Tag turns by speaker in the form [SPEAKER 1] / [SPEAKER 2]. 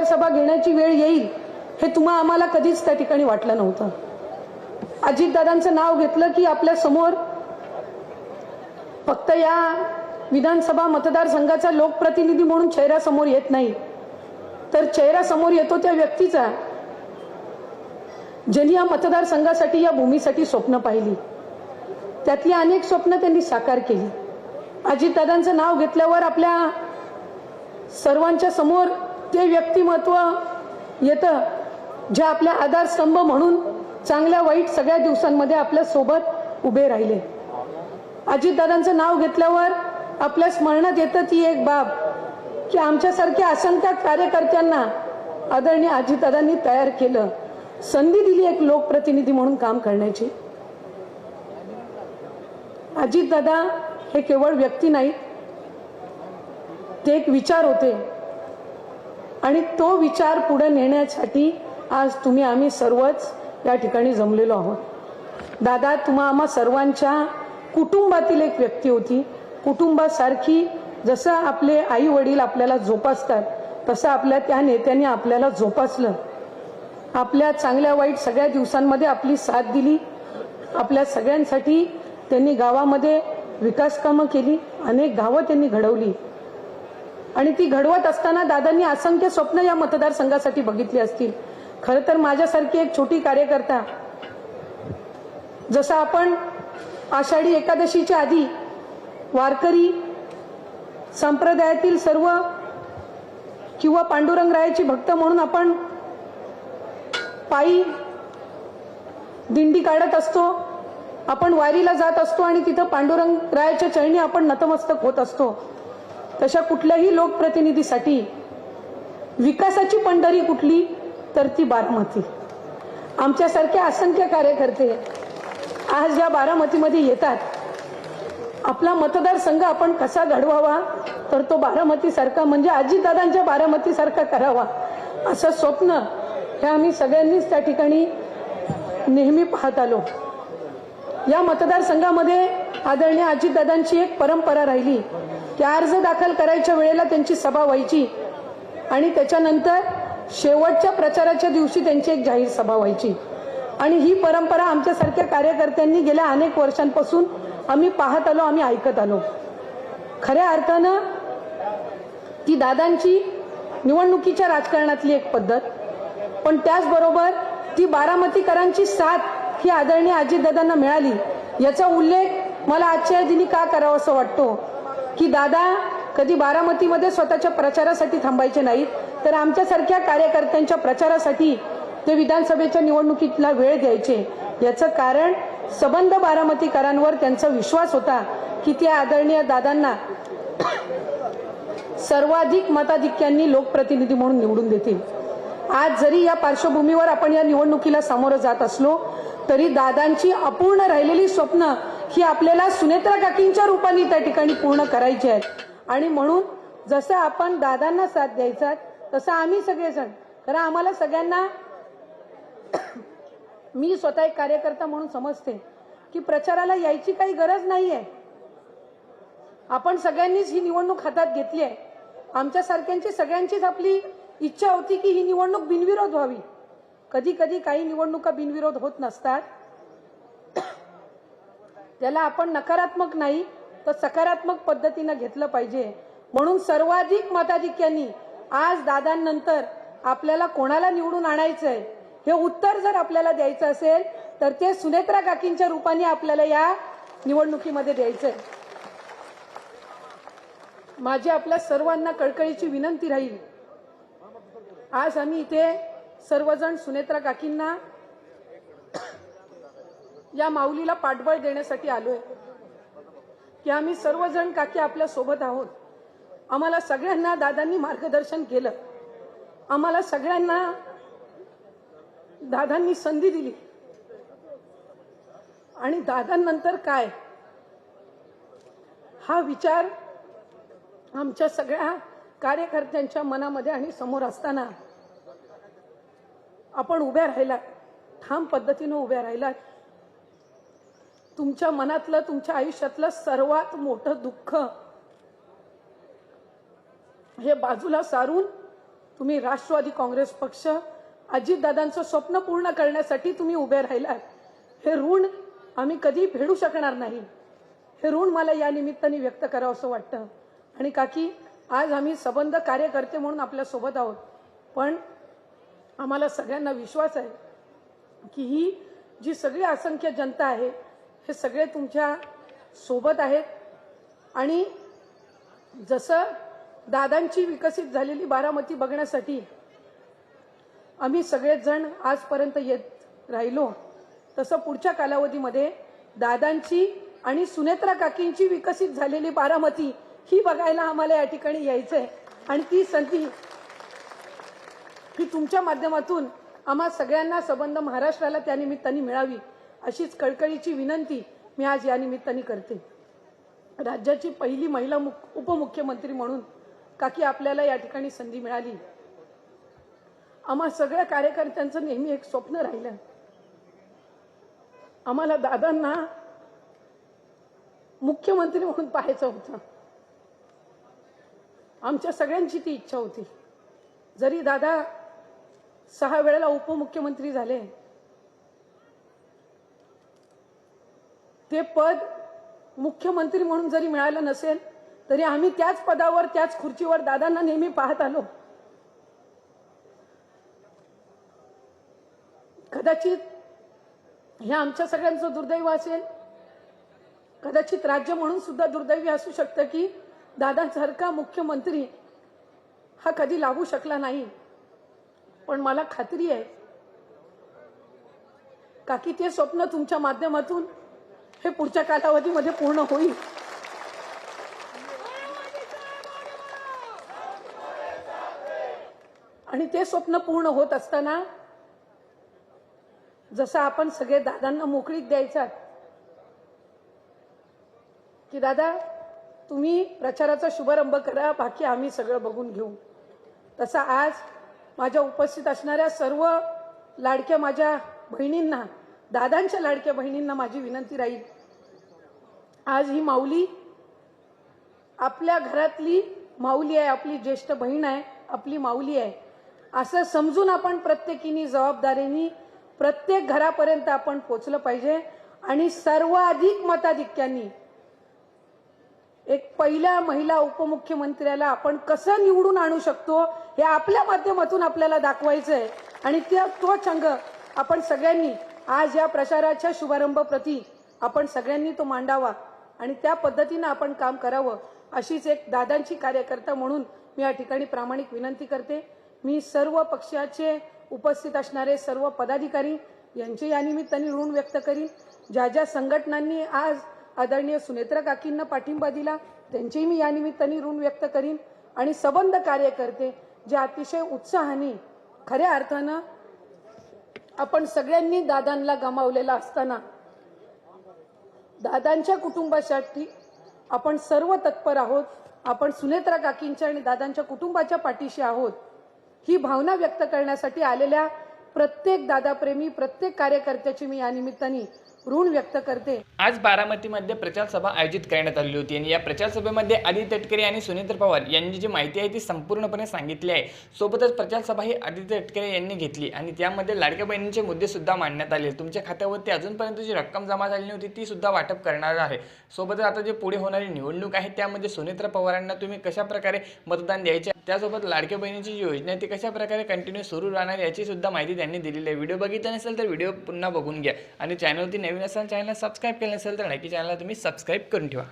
[SPEAKER 1] मतदार सभा घेण्याची वेळ येईल हे तुम्हा आम्हाला कधीच त्या ठिकाणी वाटलं नव्हतं. अजितदादांचं नाव घेतलं की आपल्या समोर फक्त या विधानसभा मतदारसंघाचा लोकप्रतिनिधी म्हणून चेहरा समोर येत नाही, तर चेहरा समोर येतो त्या व्यक्तीचा ज्यांनी या मतदारसंघासाठी या भूमीसाठी स्वप्न पाहिली. त्यातली अनेक स्वप्न त्यांनी साकार केली. अजितदादांचं नाव घेतल्यावर आपल्या सर्वांच्या समोर ते व्यक्तिमत्व येतं जे आपल्या आधारस्तंभ म्हणून चांगल्या वाईट सगळ्या दिवसांमध्ये आपल्या सोबत उभे राहिले. अजितदादांचं नाव घेतल्यावर आपल्या स्मरणात येतं ती एक बाब की आमच्यासारख्या असंख्य कार्यकर्त्यांना आदरणीय अजितदादांनी तयार केलं, संधी दिली एक लोकप्रतिनिधी म्हणून काम करण्याची. अजितदादा हे केवळ व्यक्ती नाही, ते एक विचार होते आणि तो विचार पुढे नेण्यासाठी आज तुम्ही आम्ही सर्वच या ठिकाणी जमलेलो आहोत. दादा तुम्हा आम्हा सर्वांच्या कुटुंबातील एक व्यक्ती होती. कुटुंबासारखी जसं आपले आई वडील आपल्याला जोपासतात तसं आपल्या त्या नेत्यांनी आपल्याला जोपासलं. आपल्या चांगल्या वाईट सगळ्या दिवसांमध्ये आपली साथ दिली. आपल्या सगळ्यांसाठी त्यांनी गावामध्ये विकास कामं केली, अनेक गावं त्यांनी घडवली आणि ती घडवत असताना दादांनी असंख्य स्वप्न या मतदारसंघासाठी बघितली असतील. खरं तर माझ्यासारखी एक छोटी कार्यकर्ता, जसं आपण आषाढी एकादशीच्या आधी वारकरी संप्रदायातील सर्व किंवा पांडुरंगरायाची भक्त म्हणून आपण पायी दिंडी काढत असतो, आपण वारीला जात असतो आणि तिथं पांडुरंगरायाच्या चरणी आपण नतमस्तक होत असतो. तशा कुठल्याही लोकप्रतिनिधीसाठी विकासाची पंढरी कुठली तर ती बारामती. आमच्यासारखे असंख्य कार्यकर्ते आज या बारामतीमध्ये येतात. आपला मतदारसंघ आपण कसा घडवावा तर तो बारामतीसारखा म्हणजे अजितदादांच्या बारामतीसारखा करावा असं स्वप्न हे आम्ही सगळ्यांनीच त्या ठिकाणी नेहमी पाहत आलो. या मतदारसंघामध्ये आदरणीय अजितदादांची एक परंपरा राहिली की अर्ज दाखल करायच्या वेळेला त्यांची सभा व्हायची आणि त्याच्यानंतर शेवटच्या प्रचाराच्या दिवशी त्यांची एक जाहीर सभा व्हायची. आणि ही परंपरा आमच्यासारख्या कार्यकर्त्यांनी गेल्या अनेक वर्षांपासून आम्ही पाहत आलो, आम्ही ऐकत आलो. खऱ्या अर्थानं ती दादांची निवडणुकीच्या राजकारणातली एक पद्धत, पण त्याचबरोबर ती बारामतीकरांची साथ ही आदरणीय अजितदादांना मिळाली. याचा उल्लेख मला आजच्या दिनी का करावा असं वाटतो की दादा कधी बारामतीमध्ये स्वतःच्या प्रचारासाठी थांबायचे नाहीत, तर आमच्यासारख्या कार्यकर्त्यांच्या प्रचारासाठी ते विधानसभेच्या निवडणुकीला वेळ द्यायचे. याचं कारण सबंध बारामतीकरांवर त्यांचा विश्वास होता की त्या आदरणीय दादांना सर्वाधिक मताधिक्यांनी लोकप्रतिनिधी म्हणून निवडून देतील. आज जरी या पार्श्वभूमीवर आपण या निवडणुकीला सामोरं जात असलो तरी दादांची अपूर्ण राहिलेली स्वप्न ही आपल्याला सुनेत्रा काकींच्या रूपाने त्या ठिकाणी पूर्ण करायची आहेत. आणि म्हणून जसं आपण दादांना साथ द्यायचा तसं आम्ही सगळेजण, कारण आम्हाला सगळ्यांना मी स्वतः एक कार्यकर्ता म्हणून समजते की प्रचाराला यायची काही गरज नाहीये. आपण सगळ्यांनीच ही निवडणूक हातात घेतली आहे. आमच्यासारख्यांची सगळ्यांचीच आपली इच्छा होती की ही निवडणूक बिनविरोध व्हावी. कधी कधी काही निवडणुका बिनविरोध होत नसतात, त्याला आपण नकारात्मक नाही तर सकारात्मक पद्धतीने घेतलं पाहिजे. म्हणून सर्वाधिक मताधिक्यांनी आज दादांनंतर आपल्याला कोणाला निवडून आणायचंय हे उत्तर जर आपल्याला द्यायचं असेल तर ते सुनेत्रा काकींच्या रूपाने आपल्याला या निवडणुकीमध्ये द्यायचंय. माझी आपल्या सर्वांना कळकळीची विनंती राहील, आज आम्ही इथे सर्वजण सुनेत्रा काकींना या माऊलीला पाठबळ देण्यासाठी आलोय की आम्ही सर्वजण काकी आपल्या सोबत आहोत. आम्हाला सगळ्यांना दादांनी मार्गदर्शन केलं, आम्हाला सगळ्यांना दादांनी संधी दिली आणि दादांनंतर काय हा विचार आमच्या सगळ्या कार्यकर्त्यांच्या मनामध्ये आणि समोर असताना आपण उभ्या राहिलात, ठाम पद्धतीने उभ्या राहिलात. तुमच्या मनातलं तुमच्या आयुष्यातलं सर्वात मोठं दुःख हे बाजूला सारून तुम्ही राष्ट्रवादी काँग्रेस पक्ष अजितदादांचं स्वप्न पूर्ण करण्यासाठी तुम्ही उभे राहिलात. हे ऋण आम्ही कधी फेडू शकणार नाही. हे ऋण मला या निमित्ताने व्यक्त करावं असं वाटतं. आणि काकी, आज आम्ही सबंध कार्यकर्ते म्हणून आपल्या सोबत आहोत, पण आम्हाला सगळ्यांना विश्वास आहे की ही जी सगळी असंख्य जनता आहे हे सगळे तुमच्या सोबत आहेत. आणि जसं दादांची विकसित झालेली बारामती बघण्यासाठी आम्ही सगळेच जण आजपर्यंत येत राहिलो, तसं पुढच्या कालावधीमध्ये दादांची आणि सुनेत्रा काकींची विकसित झालेली बारामती ही बघायला आम्हाला या ठिकाणी यायचंय. आणि ती संधी ही तुमच्या माध्यमातून आम्हा सगळ्यांना सबंध महाराष्ट्राला त्या निमित्ताने मिळावी अशीच कळकळीची विनंती मी आज या निमित्ताने करते. राज्याची पहिली महिला उपमुख्यमंत्री म्हणून काकी आपल्याला या ठिकाणी संधी मिळाली. आम्हा सगळ्या कार्यकर्त्यांचं नेहमी एक स्वप्न राहिलं, आम्हाला दादांना मुख्यमंत्री म्हणून पाहायचं होतं. आमच्या सगळ्यांची ती इच्छा होती. जरी दादा 6 वेळेला उपमुख्यमंत्री झाले, ते पद मुख्यमंत्री म्हणून जरी मिळालं नसेल तरी आम्ही त्याच पदावर त्याच खुर्चीवर दादांना नेहमी पाहत आलो. कदाचित हे आमच्या सगळ्यांचं दुर्दैव असेल, कदाचित राज्य म्हणून सुद्धा दुर्दैवी असू शकतं की दादांसारखा मुख्यमंत्री हा कधी लाभू शकला नाही. पण मला खात्री आहे काकी ते स्वप्न तुमच्या माध्यमातून हे पुढच्या कालावधीमध्ये पूर्ण होईल. आणि ते स्वप्न पूर्ण होत असताना जसं आपण सगळे दादांना मोकळीक द्यायचा की दादा तुम्ही प्रचाराचा शुभारंभ करा, बाकी आम्ही सगळं बघून घेऊ, तसा आज माझ्या उपस्थित असणाऱ्या सर्व लाडक्या माझ्या बहिणींना, दादांच्या लाडक्या बहिणींना माझी विनंती राहील, आज ही माऊली आपल्या घरातली माऊली आहे, आपली ज्येष्ठ बहीण आहे, आपली माऊली आहे असं समजून आपण प्रत्येकीने जबाबदारीने प्रत्येक घरापर्यंत आपण पोहोचलं पाहिजे. आणि सर्वाधिक मताधिक्यांनी एक पहिल्या महिला उपमुख्यमंत्र्याला आपण कसं निवडून आणू शकतो हे आपल्या माध्यमातून आपल्याला दाखवायचं आहे. आणि तो चंग आपण सगळ्यांनी आज या प्रचाराच्या शुभारंभप्रती आपण सगळ्यांनी तो मांडावा आणि त्या पद्धतीने आपण काम करावं अशीच एक दादांची कार्यकर्ता म्हणून मी या ठिकाणी प्रामाणिक विनंती करते. मी सर्व पक्षाचे उपस्थित असणारे सर्व पदाधिकारी यांचे या निमित्ताने ऋण व्यक्त करीन. ज्या ज्या संघटनांनी आज आदरणीय सुनेत्रा काकींना पाठिंबा दिला त्यांचेही मी या निमित्ताने ऋण व्यक्त करीन. आणि सबंध कार्यकर्ते जे अतिशय उत्साहाने खऱ्या अर्थानं आपण सगळ्यांनी दादांना गमावलेला असताना दादांच्या कुटुंबासाठी आपण सर्व तत्पर आहोत. आपण सुनेत्रा काकींच्या आणि दादांच्या कुटुंबाच्या पाठीशी आहोत ही भावना व्यक्त करण्यासाठी आलेल्या प्रत्येक दादाप्रेमी प्रत्येक कार्यकर्त्याची मी या निमित्ताने ऋण व्यक्त करते.
[SPEAKER 2] आज बारामतीमध्ये प्रचार सभा आयोजित करण्यात आली होती आणि या प्रचार सभेमध्ये आदित्य तटकरे आणि सुनेत्र पवार यांनी जी माहिती आहे ती संपूर्णपणे सांगितली आहे. सोबतच प्रचार सभा ही आदित्य तटकरे यांनी घेतली आणि त्यामध्ये लाडक्या बहिणींचे मुद्दे सुद्धा मांडण्यात आले. तुमच्या खात्यावरती अजूनपर्यंत जी रक्कम जमा झाली नव्हती ती सुद्धा वाटप करणार आहे. सोबतच आता जे पुढे होणारी निवडणूक आहे त्यामध्ये सुनेत्र पवारांना तुम्ही कशा प्रकारे मतदान द्यायचे, त्यासोबत लाडक्या बहिणीची जी योजना आहे ती कशा प्रकारे कंटिन्यू सुरू राहणार याची सुद्धा माहिती त्यांनी दिलेली आहे. व्हिडिओ बघितला नसेल तर व्हिडिओ पुन्हा बघून घ्या आणि चॅनलवरती नवीन असाल चॅनलला सबस्क्राईब केलं नसेल तर नक्की चॅनलला तुम्ही सबस्क्राईब करून ठेवा.